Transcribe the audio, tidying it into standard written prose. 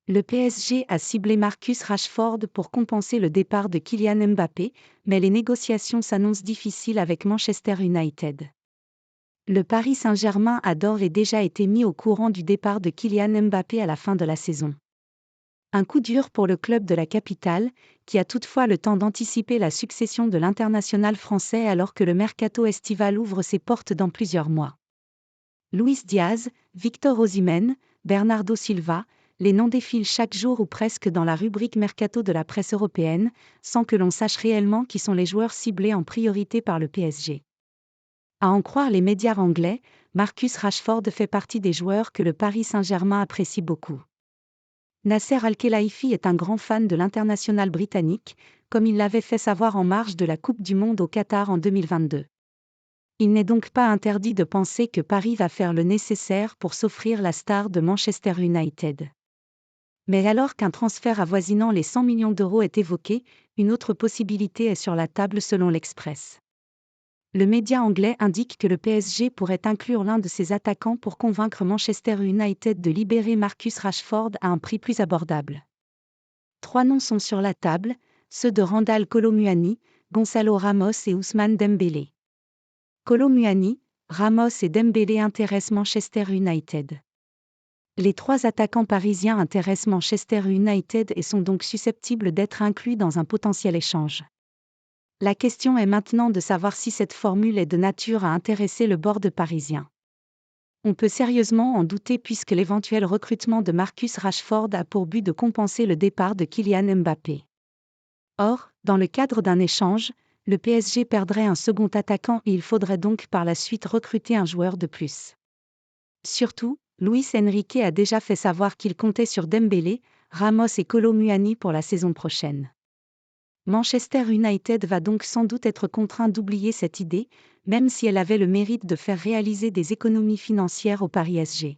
Le PSG a ciblé Marcus Rashford pour compenser le départ de Kylian Mbappé, mais les négociations s'annoncent difficiles avec Manchester United. Le Paris Saint-Germain a d'ores et déjà été mis au courant du départ de Kylian Mbappé à la fin de la saison. Un coup dur pour le club de la capitale, qui a toutefois le temps d'anticiper la succession de l'international français alors que le mercato estival ouvre ses portes dans plusieurs mois. Luis Diaz, Victor Osimhen, Bernardo Silva, les noms défilent chaque jour ou presque dans la rubrique mercato de la presse européenne, sans que l'on sache réellement qui sont les joueurs ciblés en priorité par le PSG. À en croire les médias anglais, Marcus Rashford fait partie des joueurs que le Paris Saint-Germain apprécie beaucoup. Nasser Al-Khelaifi est un grand fan de l'international britannique, comme il l'avait fait savoir en marge de la Coupe du Monde au Qatar en 2022. Il n'est donc pas interdit de penser que Paris va faire le nécessaire pour s'offrir la star de Manchester United. Mais alors qu'un transfert avoisinant les 100 millions d'euros est évoqué, une autre possibilité est sur la table selon l'Express. Le média anglais indique que le PSG pourrait inclure l'un de ses attaquants pour convaincre Manchester United de libérer Marcus Rashford à un prix plus abordable. 3 noms sont sur la table, ceux de Randal Kolo Muani, Gonzalo Ramos et Ousmane Dembélé. Kolo Muani, Ramos et Dembélé intéressent Manchester United. Les 3 attaquants parisiens intéressent Manchester United et sont donc susceptibles d'être inclus dans un potentiel échange. La question est maintenant de savoir si cette formule est de nature à intéresser le board parisien. On peut sérieusement en douter puisque l'éventuel recrutement de Marcus Rashford a pour but de compenser le départ de Kylian Mbappé. Or, dans le cadre d'un échange, le PSG perdrait un second attaquant et il faudrait donc par la suite recruter un joueur de plus. Surtout, Luis Enrique a déjà fait savoir qu'il comptait sur Dembélé, Ramos et Kolo Muani pour la saison prochaine. Manchester United va donc sans doute être contraint d'oublier cette idée, même si elle avait le mérite de faire réaliser des économies financières au Paris SG.